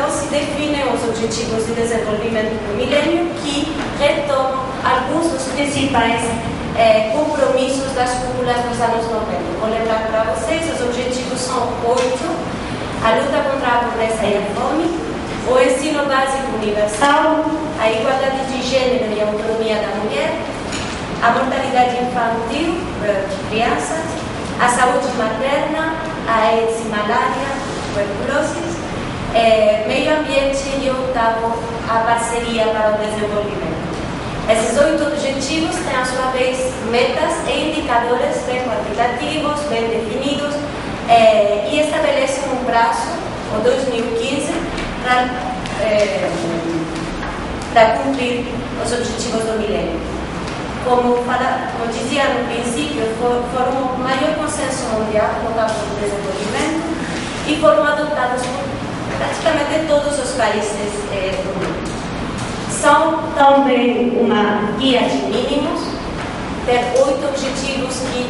se definem os Objetivos de Desenvolvimento do Milênio, que retomam alguns dos principais compromissos das cúpulas dos anos 90. Vou lembrar para vocês, os objetivos são 8: a luta contra a pobreza e a fome, o ensino básico universal, a igualdade de gênero e a autonomia da mulher, a mortalidade infantil de crianças, a saúde materna, a AIDS e malária, tuberculose, meio ambiente e oitavo, a parceria para o desenvolvimento. Esses 8 objetivos têm, à sua vez, metas e indicadores bem quantitativos, bem definidos, e estabelecem um prazo, o 2015, para cumprir os objetivos do milênio. Como dizia no princípio, foram o maior consenso mundial no campo do desenvolvimento e foram adotados por praticamente todos os países do mundo. São também uma guia de mínimos, tem 8 objetivos que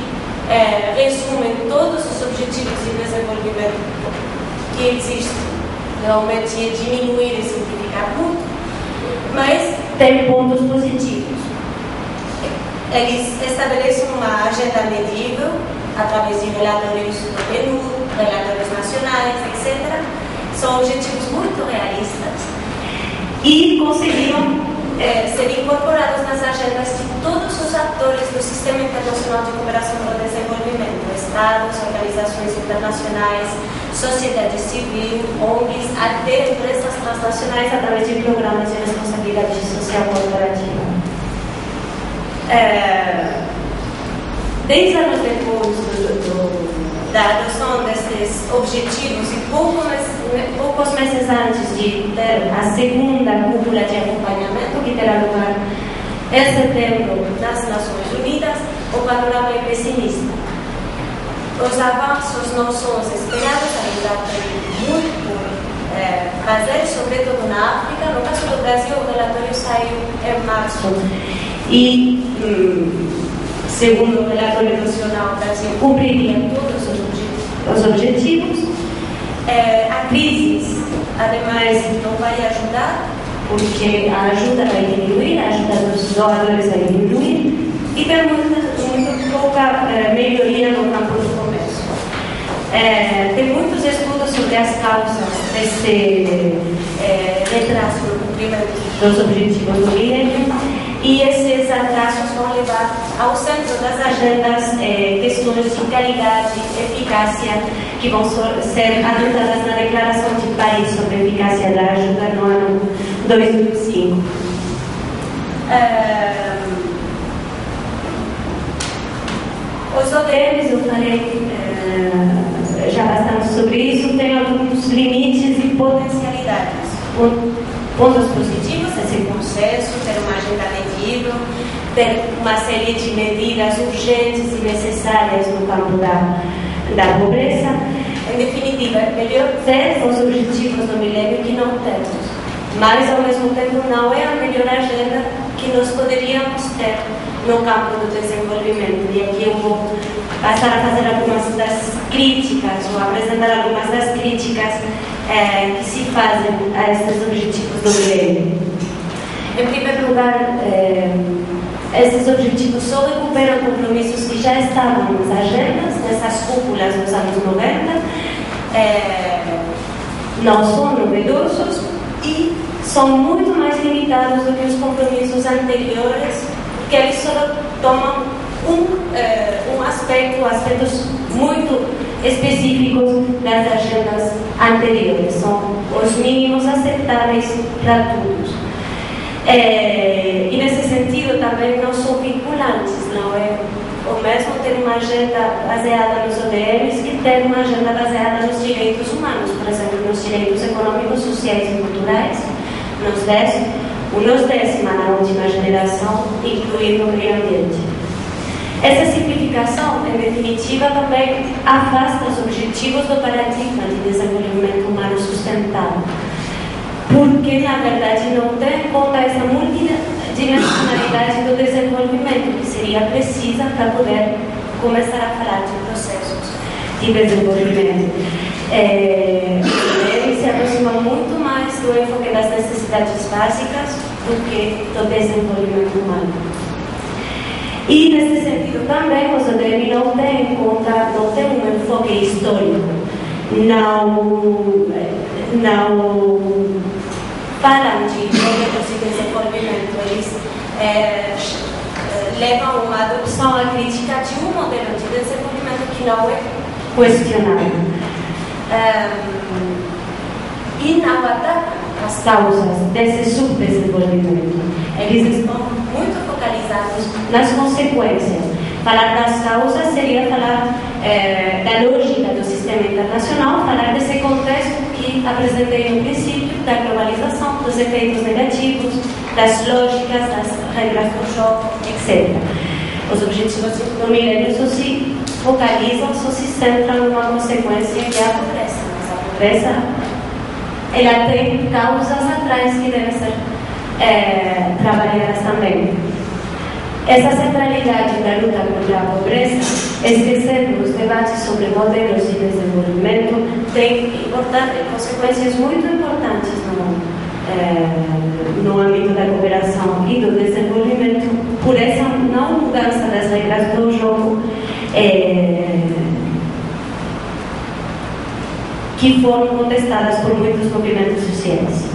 resumem todos os objetivos de desenvolvimento que existem. Realmente é diminuir e simplificar muito, mas tem pontos positivos. Eles estabelecem uma agenda medível através de relatórios do PNUD, relatórios nacionais, etc. São objetivos muito realistas e conseguiram ser incorporados nas agendas de todos os atores do Sistema Internacional de Cooperação para o Desenvolvimento: Estados, organizações internacionais, sociedade civil, ONGs, até empresas transnacionais através de programas de responsabilidade social corporativa. 10 anos depois da adoção desses objetivos e poucos meses antes de ter a segunda cúpula de acompanhamento, que terá lugar em setembro nas Nações Unidas, o panorama é pessimista. Os avanços não são os esperados, ainda tem muito por fazer, sobretudo na África. No caso do Brasil, o relatório saiu em março e, segundo o relatório nacional, o Brasil cumpriria todos os objetivos. A crise, ademais, não vai ajudar, porque a ajuda vai diminuir, a ajuda dos doadores vai diminuir, e tem muito pouca melhoria no campo do comércio. Tem muitos estudos sobre as causas desse retraso no cumprimento dos objetivos do milênio, e esses atrasos vão levar ao centro das agendas questões de qualidade, eficácia, que vão ser adotadas na Declaração de Paris sobre a eficácia da ajuda no ano 2005. Os ODMs, eu falei já bastante sobre isso, têm alguns limites e potencialidades. Pontos positivos, esse consenso, ter uma agenda medível, ter uma série de medidas urgentes e necessárias no campo da pobreza. Em definitiva, é melhor ter os objetivos do milênio que não temos, mas ao mesmo tempo não é a melhor agenda que nós poderíamos ter no campo do desenvolvimento. E aqui eu vou passar a fazer algumas das críticas, ou apresentar algumas das críticas que se fazem a estes objetivos do milênio. Em primeiro lugar, esses objetivos só recuperam compromissos que já estavam nas agendas, nessas cúpulas dos anos 90, não são novedosos e são muito mais limitados do que os compromissos anteriores, porque eles só tomam aspectos muito específicos das agendas anteriores, são os mínimos aceitáveis para todos. E nesse sentido também não são vinculantes, não é o mesmo ter uma agenda baseada nos ODMs que ter uma agenda baseada nos direitos humanos, por exemplo, nos direitos econômicos, sociais e culturais, nos 10 na última geração, incluindo o meio ambiente. Essa simplificação, em definitiva, também afasta os objetivos do paradigma de desenvolvimento humano sustentável, porque, na verdade, não tem em conta essa multidimensionalidade do desenvolvimento que seria precisa para poder começar a falar de processos de desenvolvimento. Ele se aproxima muito mais básicas do que do desenvolvimento humano. E, nesse sentido, também, os ODM não tem em conta, não tem um enfoque histórico, não falam de projetos de desenvolvimento, eles levam uma adopção à crítica de um modelo de desenvolvimento que não é questionado. E não atacam as causas desse subdesenvolvimento. Eles estão muito focalizados nas consequências. Falar das causas seria falar da lógica do sistema internacional, falar desse contexto que apresentei no princípio, da globalização, dos efeitos negativos, das lógicas, das regras do jogo, etc. Os objetivos do milênio só se focalizam, só se centram numa consequência que é a pobreza. Mas a pobreza, ela tem causas atrás que devem ser trabalhadas também. Essa centralidade da luta contra a pobreza, esquecendo os debates sobre modelos de desenvolvimento, tem consequências muito importantes no âmbito da cooperação e do desenvolvimento, por essa não mudança das regras do jogo que foram contestadas por muitos movimentos sociais.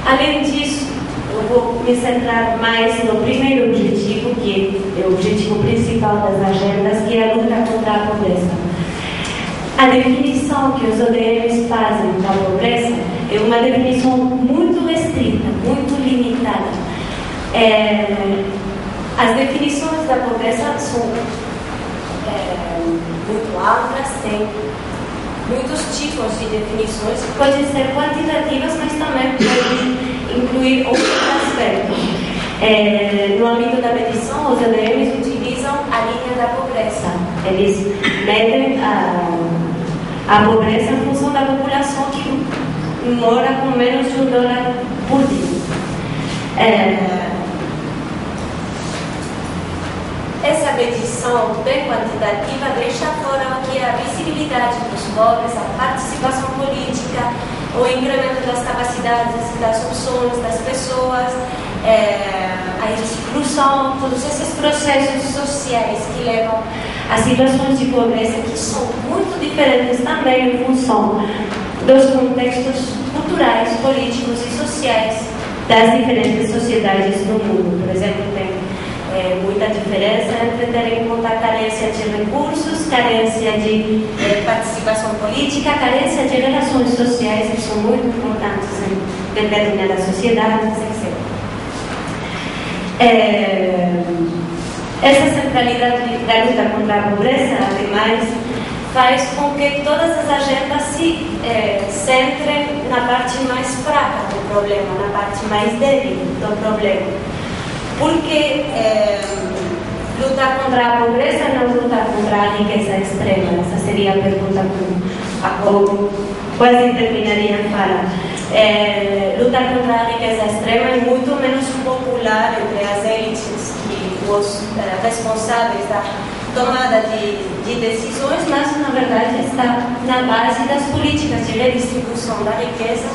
Além disso, eu vou me centrar mais no primeiro objetivo, que é o objetivo principal das agendas, que é a luta contra a pobreza. A definição que os ODMs fazem da pobreza é uma definição muito restrita, muito limitada. As definições da pobreza são muito amplas, têm muitos tipos de definições, podem ser quantitativas, mas também podem incluir outros aspectos. No âmbito da medição, os ODMs utilizam a linha da pobreza. Eles medem a pobreza em função da população que mora com menos de $1 por dia. Essa medição bem quantitativa deixa fora o que é a visibilidade dos pobres, a participação política, o incremento das capacidades e das opções das pessoas, a exclusão, todos esses processos sociais que levam a situações de pobreza que são muito diferentes também em função dos contextos culturais, políticos e sociais das diferentes sociedades do mundo. Por exemplo, tem muita diferença entre ter em conta a carência de recursos, carência de participação política, carência de relações sociais que são muito importantes em determinadas sociedades, etc. Essa centralidade da luta contra a pobreza, ademais, faz com que todas as agendas se centrem na parte mais fraca do problema, na parte mais débil do problema. Porque lutar contra a pobreza não lutar contra a riqueza extrema. Essa seria a pergunta a qual quase terminaria a fala. Lutar contra a riqueza extrema é muito menos popular entre as elites e os responsáveis da tomada de decisões, mas na verdade está na base das políticas de redistribuição da riqueza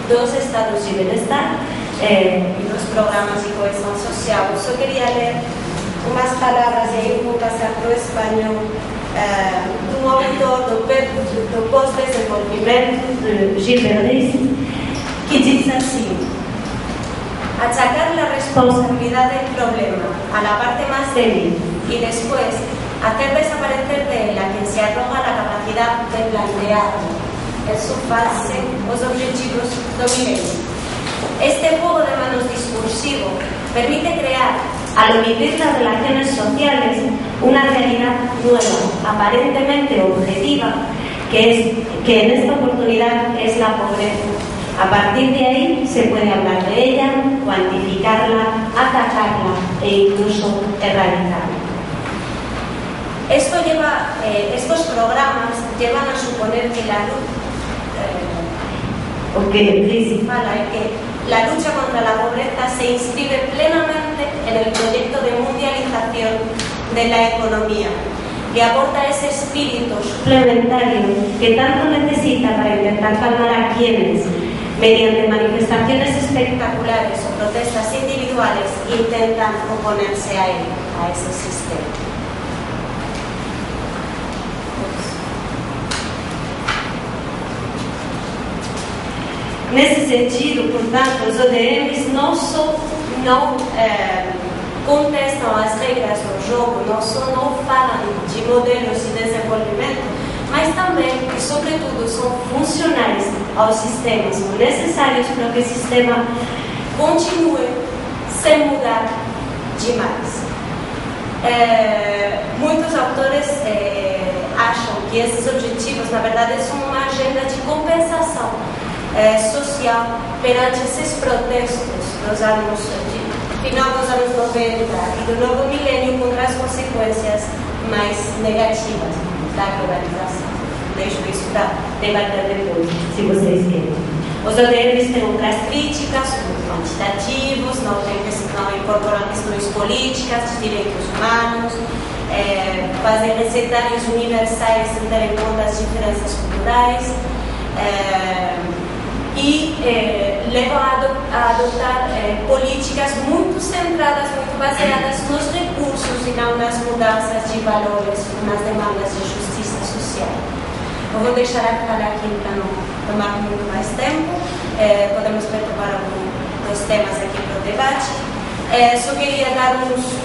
dos estados de bem-estar e dos programas de coesão social. Eu só queria ler umas palavras e aí eu vou passar para o espanhol de um autor do pós-desenvolvimento, Gilbert Rist, que diz assim: achacar la responsabilidad del problema a la parte más débil y después hacer desaparecer de ella quien se arroga la capacidad de plantearlo. Eso fase los objetivos do milenio. Este juego de manos discursivo permite crear, al omitir las relaciones sociales, una realidad nueva, aparentemente objetiva, que en esta oportunidad es la pobreza. A partir de ahí se puede hablar de ella, cuantificarla, atacarla e incluso erradicarla. Estos programas llevan a suponer que la lucha contra la pobreza se inscribe plenamente en el proyecto de mundialización de la economía, que aporta ese espíritu suplementario que tanto necesita para intentar calmar a quienes mediante manifestaciones espectaculares o protestas individuales, intentan oponerse a él, a ese sistema. Nesse sentido, portanto, os ODMs não só não contestam as regras do jogo, não só não falam de modelos de desenvolvimento, mas também, e sobretudo, são funcionais aos sistemas, são necessários para que o sistema continue sem mudar demais. Muitos autores acham que esses objetivos, na verdade, são uma agenda de compensação social perante esses protestos dos anos, final dos anos 90 e do novo milênio contra as consequências mais negativas da globalização. Deixo isso para debater depois, se vocês querem. Os ODMs têm outras críticas, quantitativos, não incorporam questões políticas, de direitos humanos, fazem receituários universais sem ter em conta as diferenças culturais, e levam a adotar políticas muito centradas, muito baseadas nos recursos e não nas mudanças de valores, nas demandas de justiça social. Eu vou deixar a falar aqui para não tomar muito mais tempo, podemos perturbar alguns dos temas aqui para o debate. Só queria dar uns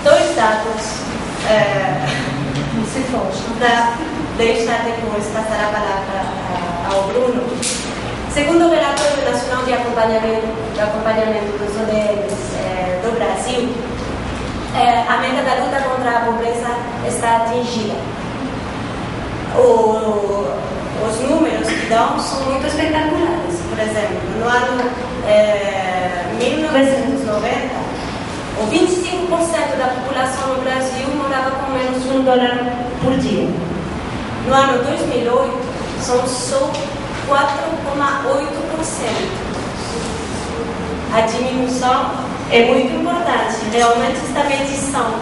2 dados, se fosse, para deixar depois passar a palavra ao Bruno. Segundo o Relatório Nacional de Acompanhamento dos ODMs do Brasil, a meta da luta contra a pobreza está atingida. Os números que dão são muito espetaculares. Por exemplo, no ano 1990, o 25% da população no Brasil morava com menos de $1 por dia. No ano 2008, são só 4,8%. A diminuição é muito importante. Realmente, esta medição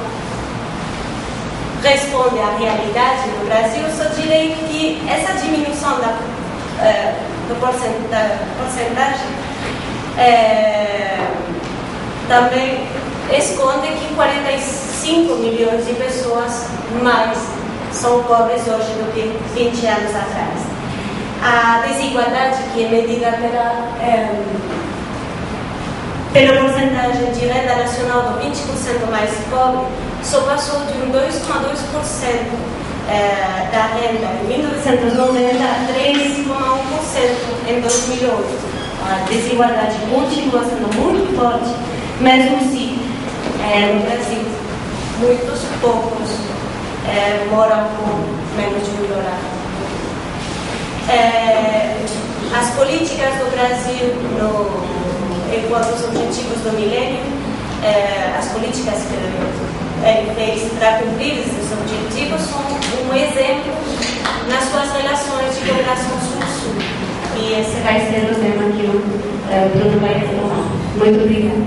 responde à realidade no Brasil. Só direi que essa diminuição da porcentagem também esconde que 45 milhões de pessoas mais são pobres hoje do que 20 anos atrás. A desigualdade, que é medida pela porcentagem de renda nacional do 20% mais pobre, só passou de 2,2% da renda em 1990 a 3,1% em 2008. A desigualdade continua sendo muito forte, mesmo se no Brasil muitos poucos moram com menos de $1. As políticas do Brasil enquanto os objetivos do milênio, as políticas que ele fez para cumprir esses objetivos são um exemplo nas suas relações de cooperação sul-sul. E esse vai ser o tema que o Bruno vai falar. Muito obrigada.